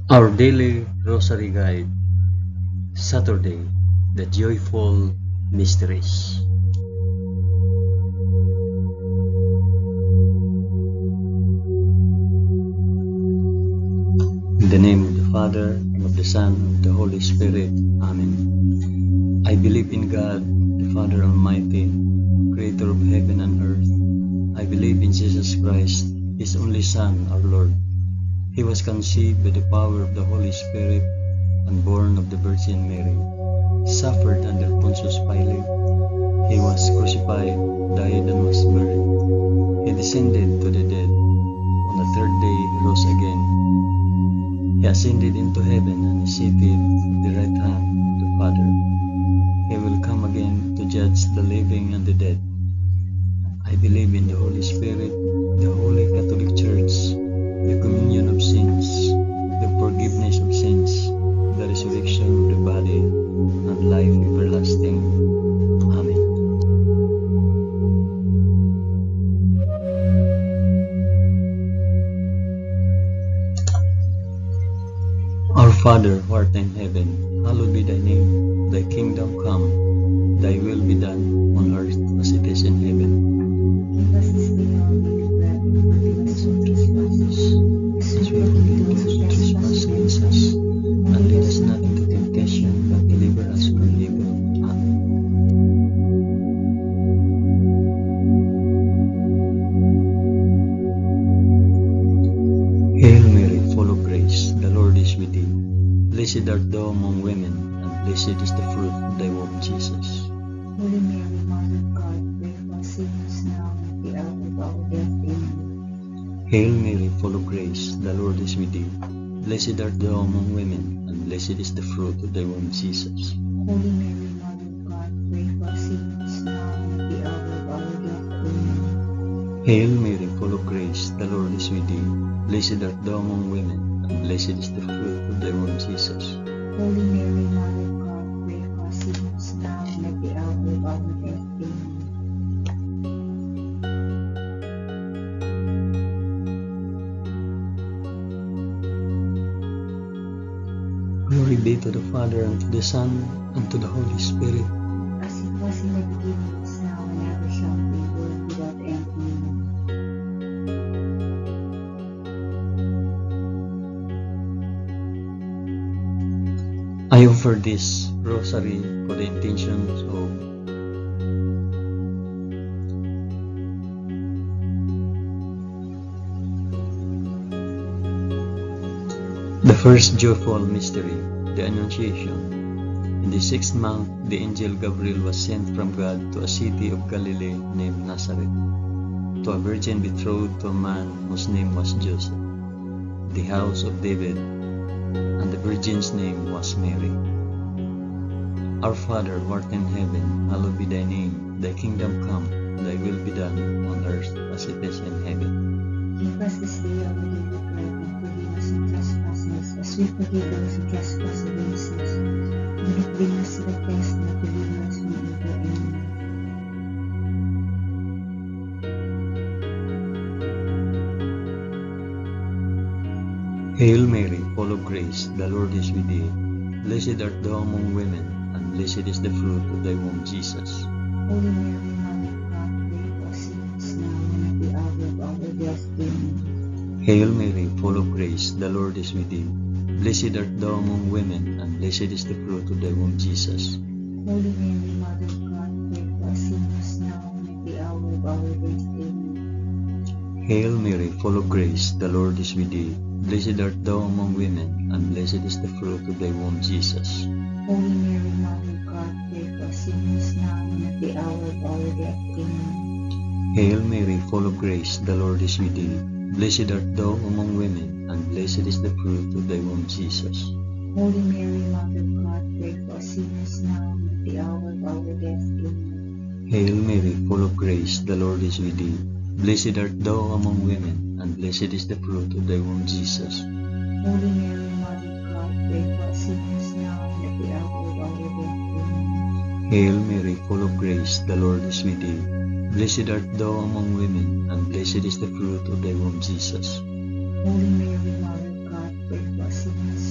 Our daily rosary guide, Saturday, the joyful mysteries. In the name of the Father, and of the Son, and of the Holy Spirit. Amen. I believe in God, the Father Almighty, creator of heaven and earth. I believe in Jesus Christ, His only Son, our Lord. He was conceived by the power of the Holy Spirit and born of the Virgin Mary, suffered under Pontius Pilate. He was crucified, died, and was buried. He descended to the dead. On the third day he rose again. He ascended into heaven and is seated at the right hand of the Father. He will come again to judge the living and the dead. I believe in the Holy Spirit, the Holy Catholic Church, the communion of sins, the forgiveness of sins, the resurrection of the body, and life everlasting. Amen. Our Father, who art in heaven, hallowed be thy name. Thy kingdom come, thy will be done on earth as it is in heaven. Give us this day our daily bread, and forgive us our trespasses, as we forgive those who trespass against us. And lead us not into temptation, but deliver us from evil. Amen. Hail Mary, full of grace, the Lord is with thee. Blessed art thou among women, and blessed is the fruit of thy womb, Jesus. Holy Mary, Mother of God, pray for us sinners now and at the hour of our death. Amen. Hail Mary, full of grace, the Lord is with thee. Blessed art thou among women, and blessed is the fruit of thy womb, Jesus. Holy Mary, Mother of God, pray for us sinners now and at the hour of our death. Amen. Hail Mary, full of grace, the Lord is with thee. Blessed art thou among women, and blessed is the fruit of thy womb, Jesus. Holy Mary, Mother of God, pray for us sinners now and at the hour of our death. Amen. Glory be to the Father, and to the Son, and to the Holy Spirit. As it was in the beginning, is now, and ever shall be, world without end. Amen. I offer this rosary for the intentions of the first joyful mystery, the Annunciation. In the 6th month, the angel Gabriel was sent from God to a city of Galilee named Nazareth, to a virgin betrothed to a man whose name was Joseph, the house of David, and the virgin's name was Mary. Our Father, who art in heaven, hallowed be thy name. Thy kingdom come, thy will be done on earth as it is in heaven. Give us this day our daily bread, and forgive us our trespasses, as we forgive those who trespass against us. Do not bring us to the test, but deliver us from evil. Amen. Hail Mary, full of grace, the Lord is with thee. Blessed art thou among women, and blessed is the fruit of thy womb, Jesus. Holy Mary, Mother of God, pray for us sinners now and at the hour of our death. Amen. Hail Mary, full of grace, the Lord is with thee. Blessed art thou among women, and blessed is the fruit of thy womb, Jesus. Holy Mary, Mother of God, pray for us sinners now and at the hour of our death. Amen. Hail Mary, full of grace, the Lord is with thee. Blessed art thou among women, and blessed is the fruit of thy womb, Jesus. Holy Mary, Mother of God, pray for us sinners now and at the hour of our death. Amen. Hail Mary, full of grace, the Lord is with thee. Blessed art thou among women, and blessed is the fruit of thy womb, Jesus. Holy Mary, Mother of God, pray for us sinners now and at the hour of our death. Amen. Hail Mary, full of grace, the Lord is with thee. Blessed art thou among women, and blessed is the fruit of thy womb, Jesus. Holy Mary, Mother of God, pray for us sinners now and at the hour of our death. Amen. Hail Mary, full of grace, the Lord is with thee. Blessed art thou among women, and blessed is the fruit of thy womb, Jesus. Holy Mary, Mother of God, pray for us sinners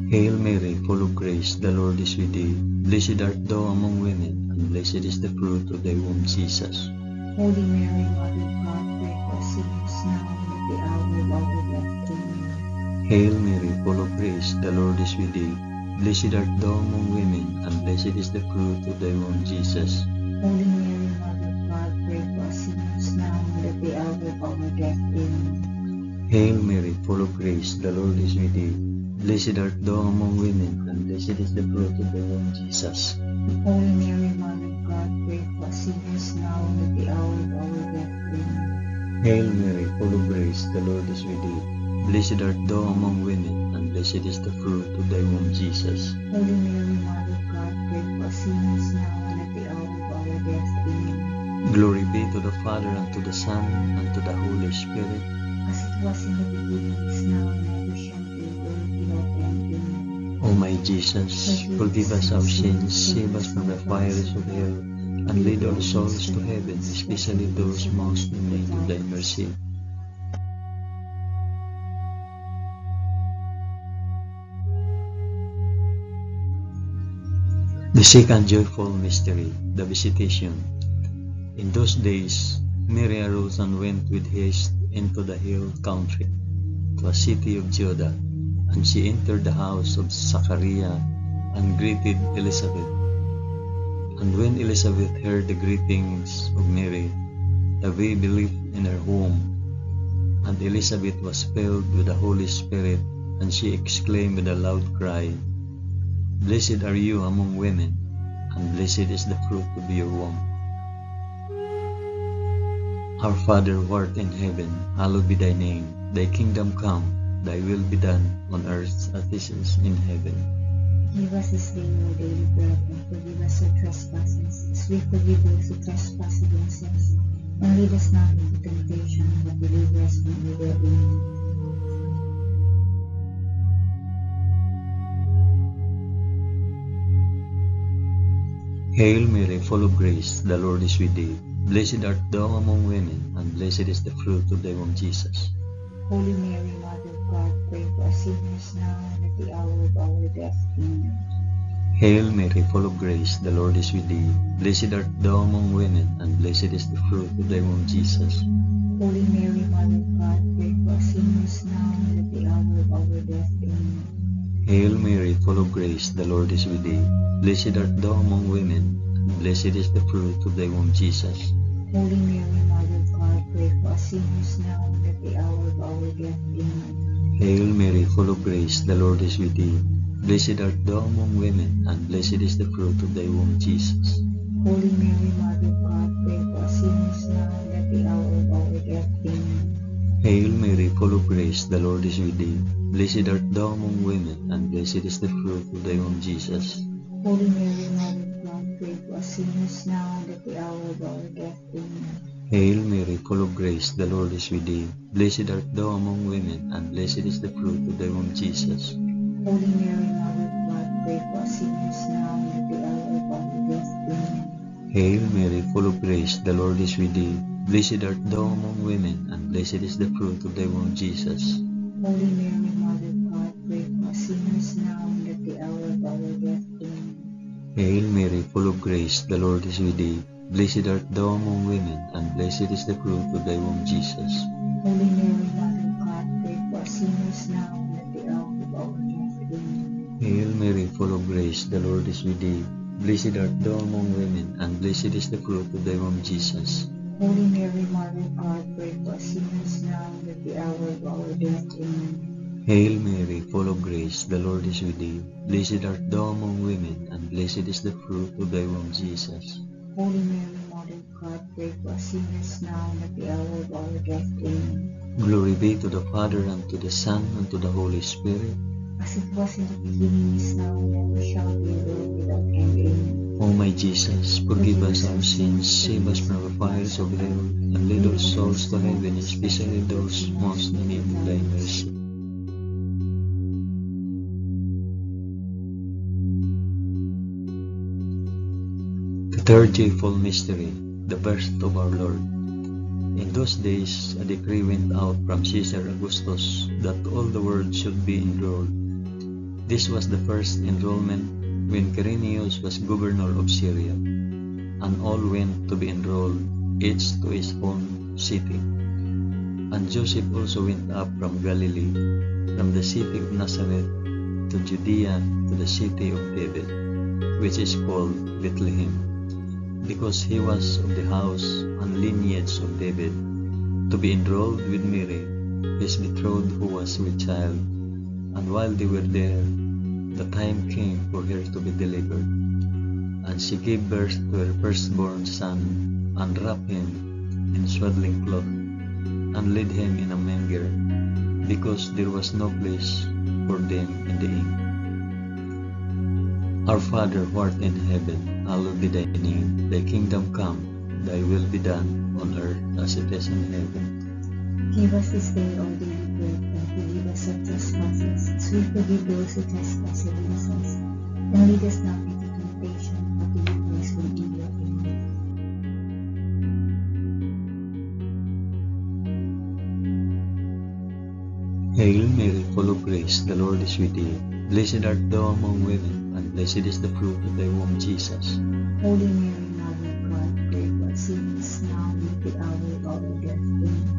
Hail Mary, full of grace, the Lord is with thee. Blessed art thou among women, and blessed is the fruit of thy womb, Jesus. Holy Mary, Mother of God, pray for us sinners now and at the hour of our death. Amen. Hail Mary, full of grace, the Lord is with thee. Blessed art thou among women, and blessed is the fruit of thy womb, Jesus. Holy Mary, Mother of God, pray for us sinners now and at the hour of our death. Amen. Hail Mary, full of grace, the Lord is with thee. Blessed art thou among women, and blessed is the fruit of thy womb, Jesus. Holy Mary, Mother of God, pray for us sinners now and at the hour of our death. Amen. Hail Mary, full of grace, the Lord is with thee. Blessed art thou among women, and blessed is the fruit of thy womb, Jesus. Holy Mary, Mother of God, pray for us sinners now and at the hour of our death. Amen. Glory be to the Father, and to the Son, and to the Holy Spirit. As it was in the beginning, is now, and ever shall be, world without end. Amen. O my Jesus, forgive us our sins, save us from the fires of hell, and lead all souls to heaven, especially those most in need of thy mercy. The second joyful mystery, the Visitation. In those days, Mary arose and went with haste into the hill country, to a city of Judah, and she entered the house of Zachariah and greeted Elizabeth. And when Elizabeth heard the greetings of Mary, the baby leaped in her womb, and Elizabeth was filled with the Holy Spirit, and she exclaimed with a loud cry, Blessed are you among women, and blessed is the fruit of your womb. Our Father who art in heaven, hallowed be thy name. Thy kingdom come, thy will be done on earth as it is in heaven. Give us this day our daily bread, and forgive us our trespasses, as we forgive those who trespass against us. And lead us not into temptation, but deliver us from evil. Amen. Hail Mary, full of grace, the Lord is with thee. Blessed art thou among women, and blessed is the fruit of thy womb, Jesus. Holy Mary, Mother of God, pray for us sinners now and at the hour of our death. Amen. Hail Mary, full of grace, the Lord is with thee. Blessed art thou among women, and blessed is the fruit of thy womb, Jesus. Holy Mary, Mother of God, pray for us sinners now and at the hour of our death. Amen. Hail Mary, full of grace, the Lord is with thee. Blessed art thou among women, and blessed is the fruit of thy womb, Jesus. Holy Mary, Mother of God, pray for us sinners now and at the hour of our death. Amen. Hail Mary, full of grace, the Lord is with thee. Blessed art thou among women, and blessed is the fruit of thy womb, Jesus. Holy Mary, Mother of God, pray for us sinners now and at the hour of our death. Amen. Hail Mary, full of grace, the Lord is with thee. Blessed art thou among women, and blessed is the fruit of thy womb, Jesus. Holy Mary, Mother of God, pray for us sinners now and at the hour of our death. Amen. Hail Mary, full of grace, the Lord is with thee. Blessed art thou among women, and blessed is the fruit of thy womb, Jesus. Holy Mary, Mother of God, pray for us sinners now and at the hour of our death. Amen. Hail Mary, full of grace, the Lord is with thee. Blessed art thou among women, and blessed is the fruit of thy womb, Jesus. Holy Mary, Mother of God, pray for us sinners now and at the hour of our death. Amen. Hail Mary, full of grace, the Lord is with thee. Blessed art thou among women, and blessed is the fruit of thy womb, Jesus. Holy Mary, Mother of God, pray for us sinners now and at the hour of our death. Amen. Hail Mary, full of grace, the Lord is with thee. Blessed art thou among women, and blessed is the fruit of thy womb, Jesus. Holy Mary, Mother of God, pray for us sinners now and at the hour of our death. Amen. Hail Mary, full of grace, the Lord is with thee. Blessed art thou among women, and blessed is the fruit of thy womb, Jesus. Holy Mary, Mother of God, pray for us sinners now and at the hour of our death. Amen. Glory be to the Father, and to the Son, and to the Holy Spirit. As it was in the beginning, is now, and ever shall be, world without end. Amen. O my Jesus, forgive us our sins, save us from the fires of hell, and lead all souls to heaven, especially those most in need of thy mercy. The third joyful mystery, the birth of our Lord. In those days, a decree went out from Caesar Augustus that all the world should be enrolled. This was the first enrollment when Quirinius was governor of Syria, and all went to be enrolled, each to his own city. And Joseph also went up from Galilee, from the city of Nazareth to Judea, to the city of David, which is called Bethlehem, because he was of the house and lineage of David, to be enrolled with Mary, his betrothed, who was with child. And while they were there, the time came for her to be delivered. And she gave birth to her firstborn son, and wrapped him in swaddling cloth, and laid him in a manger, because there was no place for them in the inn. Our Father who art in heaven, hallowed be thy name. Thy kingdom come, thy will be done on earth as it is in heaven. Give us this day our daily bread, and forgive us our trespasses, as we forgive those who trespass against us. And lead us not into temptation, but deliver us from evil. Amen. Hail Mary, full of grace, the Lord is with thee. Blessed art thou among women, and blessed is the fruit of thy womb, Jesus. Holy Mary, Mother of God, pray for us sinners, now and at the hour of our death. Amen.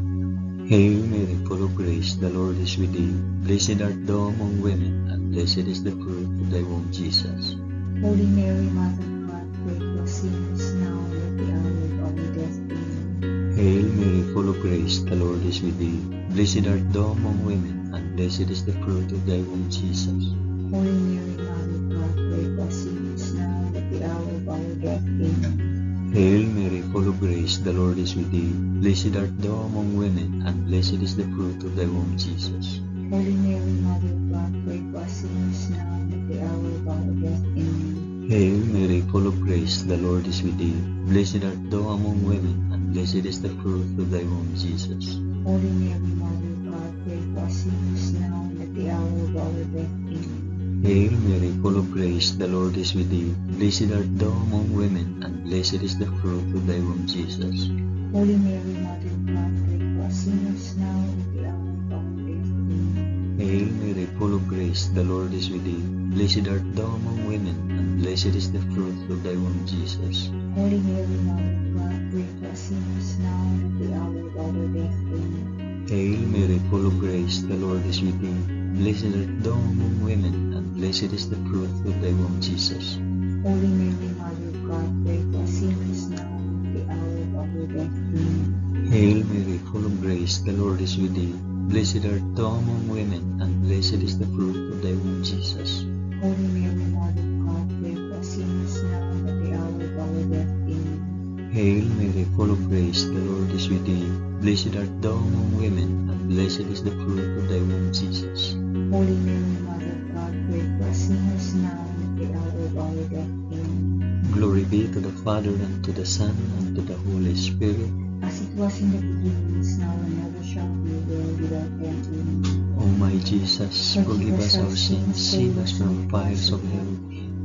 Hail Mary, full of grace, the Lord is with thee. Blessed art thou among women, and blessed is the fruit of thy womb, Jesus. Holy Mary, Mother of God, pray for us sinners, now and at the hour of our death. Amen. Hail Mary, full of grace, the Lord is with thee. Blessed art thou among women, and blessed is the fruit of thy womb, Jesus. Holy Mary, Mother of God, pray for us sinners, now and at the hour of our death. Amen. Hail Mary, full of grace, the Lord is with thee. Blessed art thou among women, and blessed is the fruit of thy womb, Jesus. Holy Mary, Mother of God, pray for us sinners, now and at the hour of our death. Amen. Hail Mary, full of grace, the Lord is with thee. Blessed art thou among women, and blessed is the fruit of thy womb, Jesus. Holy Mary, Mother of God, pray for us sinners, now and at the hour of our death. Amen. Hail Mary, full of grace, the Lord is with thee. Blessed art thou among women, and blessed is the fruit of thy womb, Jesus. Holy Mary, Mother of God, pray for us sinners, now and at the hour of our death. Amen. Hail Mary, full of grace, the Lord is with thee. Blessed art thou among women, and blessed is the fruit of thy womb, Jesus. Holy Mary, Mother of God, pray for us sinners, now and at the hour of our death. Amen. Hail Mary, full of grace, the Lord is with thee. Blessed art thou among women, and blessed is the fruit of thy womb, Jesus. Holy Mary, Mother of God, pray for us sinners, now and at the hour of our death. Amen. Hail Mary, full of grace, the Lord is with thee. Blessed art thou among women, and blessed is the fruit of thy womb, Jesus. Holy Mary, Mother of God, pray for us sinners, now and at the hour of our death. Amen. Hail Mary, full of grace, the Lord is with thee. Blessed art thou among women, and blessed is the fruit of thy womb, Jesus. Holy Mary, Mother of God, pray for us sinners, now and at the hour of our death. Amen. Glory be to the Father, and to the Son, and to the Holy Spirit. As it was in the beginning, is now, and ever shall be, world without end. Amen. O my Jesus, forgive us our sins, save us from the fires of hell,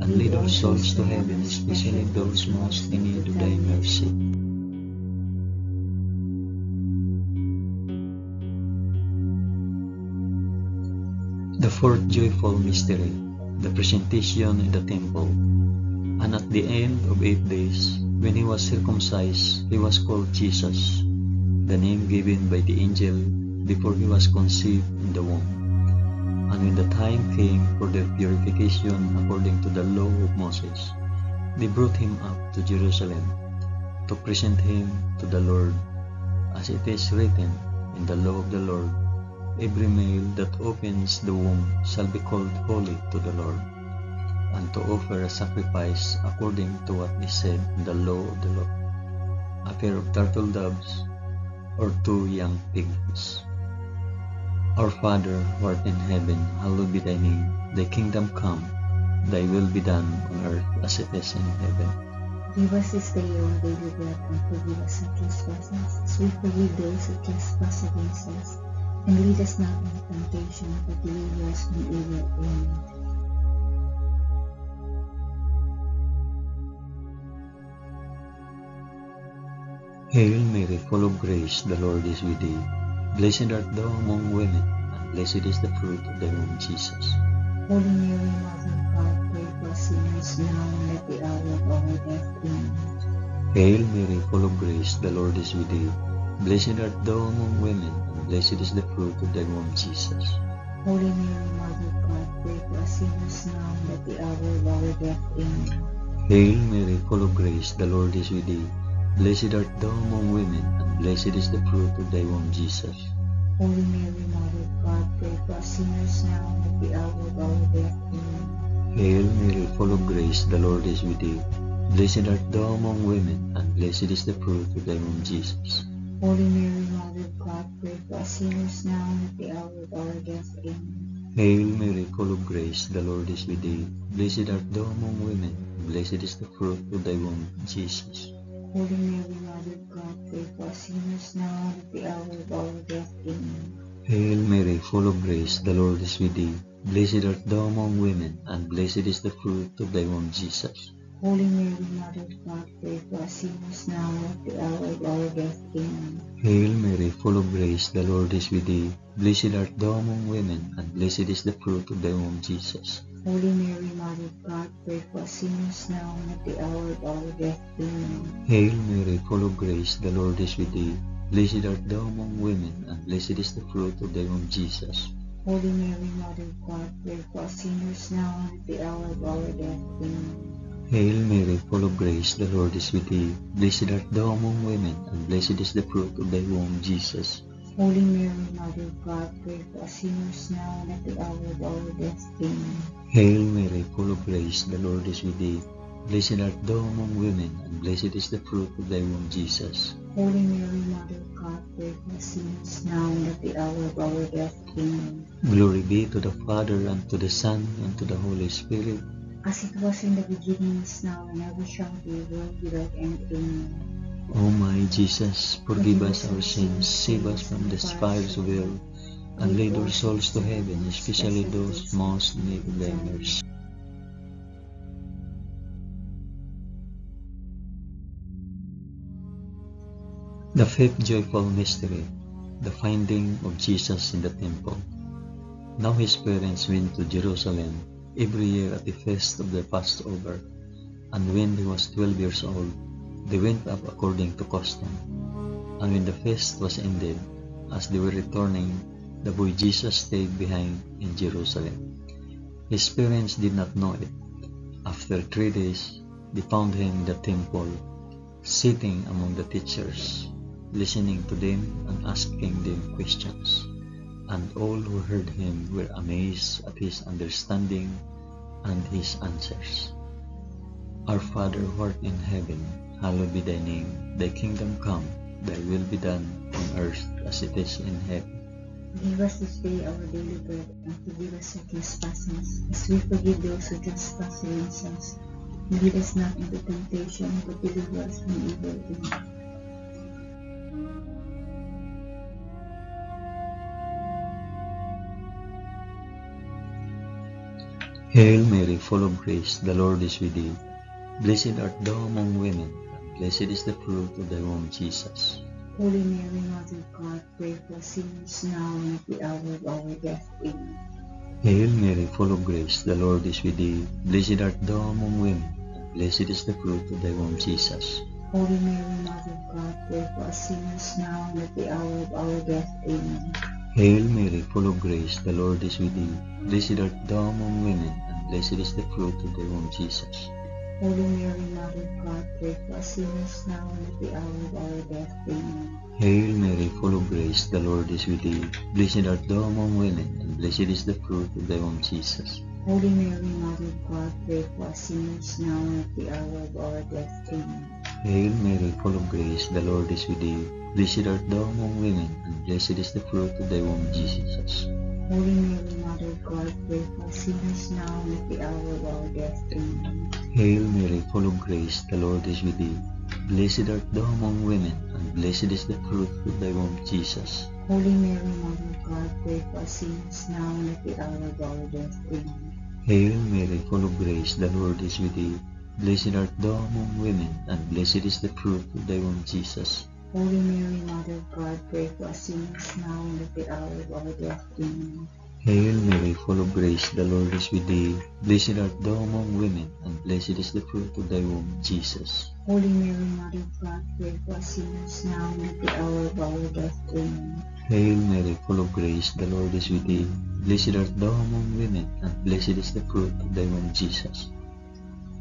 and lead our souls to heaven, especially those most in need of thy mercy. The fourth joyful mystery, the presentation in the temple. And at the end of 8 days, when he was circumcised, he was called Jesus, the name given by the angel before he was conceived in the womb. And when the time came for their purification according to the law of Moses, they brought him up to Jerusalem to present him to the Lord, as it is written in the law of the Lord, every male that opens the womb shall be called holy to the Lord, and to offer a sacrifice according to what is said in the law of the Lord, a pair of turtle doves or 2 young pigeons. Our Father, who art in heaven, hallowed be thy name. Thy kingdom come, thy will be done on earth as it is in heaven. Give us this day our daily bread, and forgive us our trespasses, as we forgive those who trespass against us. And lead us not into temptation, but deliver us from evil. Amen. Hail Mary, full of grace, the Lord is with thee. Blessed art thou among women, and blessed is the fruit of thy womb, Jesus. Holy Mary, Mother of God, pray for us sinners now and at the hour of our death. Amen. Hail Mary, full of grace, the Lord is with thee. Blessed art thou among women, and blessed is the fruit of thy womb, Jesus. Holy Mary, Mother of God, pray for us sinners now and at the hour of our death. Amen. Hail Mary, full of grace, the Lord is with thee. Blessed art thou among women, and blessed is the fruit of thy womb, Jesus. Holy Mary, Mother of God, pray for us sinners now and at the hour of our death. Amen. Hail Mary, full of grace, the Lord is with thee. Blessed art thou among women, and blessed is the fruit of thy womb, Jesus. Holy Mary, Mother of God, pray for us sinners now and at the hour of our death. Amen. Hail Mary, full of grace, the Lord is with thee. Blessed art thou among women, and blessed is the fruit of thy womb, Jesus. Holy Mary, Mother of God, pray for us sinners now and at the hour of our death. Amen. Hail Mary, full of grace, the Lord is with thee. Blessed art thou among women, and blessed is the fruit of thy womb, Jesus. Holy Mary, Mother of God, pray for us sinners now and at the hour of our death. Amen. Hail Mary, full of grace, the Lord is with thee. Blessed art thou among women, and blessed is the fruit of thy womb, Jesus. Holy Mary, Mother of God, pray for us sinners now and at the hour of our death. Amen. Hail Mary, full of grace, the Lord is with thee. Blessed art thou among women, and blessed is the fruit of thy womb, Jesus. Holy Mary, Mother of God, pray for us sinners now and at the hour of our death. Amen. Hail Mary, full of grace, the Lord is with thee. Blessed art thou among women, and blessed is the fruit of thy womb, Jesus. Holy Mary, Mother of God, pray for us sinners now and at the hour of our death. Amen. Hail Mary, full of grace, the Lord is with thee. Blessed art thou among women, and blessed is the fruit of thy womb, Jesus. Holy Mary, Mother of God, pray for us sinners now and at the hour of our death. Amen. Glory be to the Father, and to the Son, and to the Holy Spirit. As it was in the beginning, is now, and ever shall be, world without end. Amen. O my Jesus, forgive us our sins, save us from the fires of hell, and lead our souls to heaven, especially those most in need of thy mercy. The fifth joyful mystery, the finding of Jesus in the temple. Now his parents went to Jerusalem every year at the feast of the Passover, and when he was 12 years old, they went up according to custom. And when the feast was ended, as they were returning, the boy Jesus stayed behind in Jerusalem. His parents did not know it. After 3 days, they found him in the temple, sitting among the teachers, listening to them and asking them questions. And all who heard him were amazed at his understanding and his answers. Our Father who art in heaven, hallowed be thy name. Thy kingdom come, thy will be done on earth as it is in heaven. Give us this day our daily bread, and forgive us our trespasses, as we forgive those who trespass against us. And lead us not into temptation, but deliver us from evil. Amen. Hail Mary, full of grace, the Lord is with thee. Blessed art thou among women, and blessed is the fruit of thy womb, Jesus. Holy Mary, Mother of God, pray for us sinners now and at the hour of our death. Amen. Hail Mary, full of grace, the Lord is with thee. Blessed art thou among women, and blessed is the fruit of thy womb, Jesus. Holy Mary, Mother of God, pray for us sinners now and at the hour of our death. Amen. Hail Mary, full of grace, the Lord is with thee. Blessed art thou among women, and blessed is the fruit of thy womb, Jesus. Holy Mary, Mother of God, pray for us sinners now and at the hour of our death. Amen. Hail Mary, full of grace, the Lord is with thee. Blessed art thou among women, and blessed is the fruit of thy womb, Jesus. Holy Mary, Mother of God, pray for us sinners now and at the hour of our death. Amen. Hail Mary, full of grace, the Lord is with thee. Blessed art thou among women, and blessed is the fruit of thy womb, Jesus. Holy Mary, Mother of God, pray for us sinners now and at the hour of our death. Amen. Hail Mary, full of grace, the Lord is with thee. Blessed art thou among women, and blessed is the fruit of thy womb, Jesus. Holy Mary, Mother of God, pray for us sinners now and at the hour of our death. Amen. Hail Mary, full of grace, the Lord is with thee. Blessed art thou among women, and blessed is the fruit of thy womb, Jesus. Holy Mary, Mother of God, pray for us sinners now and at the hour of our death. Amen. Hail Mary, full of grace, the Lord is with thee. Blessed art thou among women, and blessed is the fruit of thy womb, Jesus. Holy Mary, Mother of God, pray for us sinners now and at the hour of our death. Amen. Hail Mary, full of grace, the Lord is with thee. Blessed art thou among women, and blessed is the fruit of thy womb, Jesus.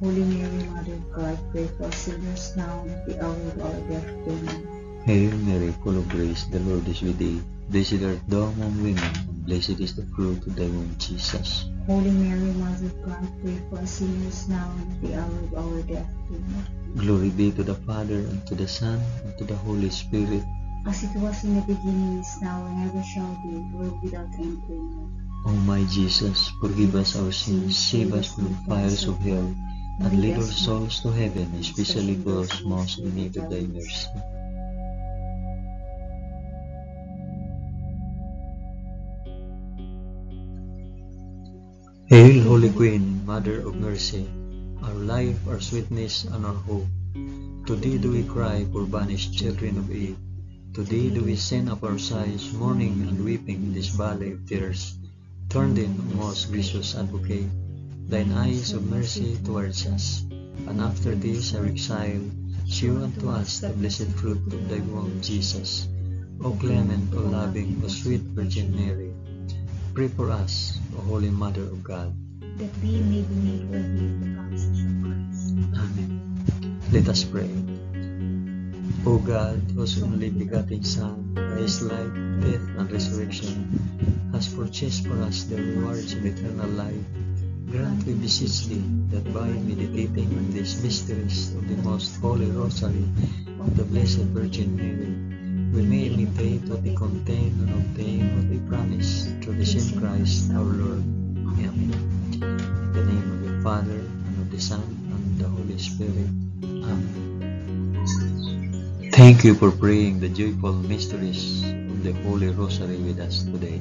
Holy Mary, Mother of God, pray for us sinners now and at the hour of our death. Amen. Hail Mary, full of grace, the Lord is with thee. Blessed art thou among women, and blessed is the fruit of thy womb, Jesus. Holy Mary, Mother of God, pray for us sinners now and at the hour of our death. Amen. Glory be to the Father, and to the Son, and to the Holy Spirit. As it was in the beginning, is now, and ever shall be, world without end. Amen. O my Jesus, forgive us our sins, save us from the fires of hell, and lead our souls to heaven, especially those most in need of thy mercy. Hail, Holy Queen, Mother of Mercy, our life, our sweetness, and our hope. To thee do we cry, poor banished children of Eve. To thee do we send up our sighs, mourning and weeping in this valley of tears. Turn then, O most gracious Advocate, thine eyes of mercy towards us, and after this our exile, shew unto us the blessed fruit of thy womb, Jesus. O clement, O loving, O sweet Virgin Mary, pray for us, O Holy Mother of God, that we may be made worthy of the promises of Christ. Amen. Let us pray. O God, whose only begotten Son, by his life, death, and resurrection, has purchased for us the rewards of eternal life, grant, we beseech thee, that by meditating on these mysteries of the most holy Rosary of the Blessed Virgin Mary, we may imitate what they contain and obtain what they promise, through the same Christ our Lord. Amen. In the name of the Father, and of the Son, and of the Holy Spirit. Amen. Thank you for praying the joyful mysteries of the Holy Rosary with us today.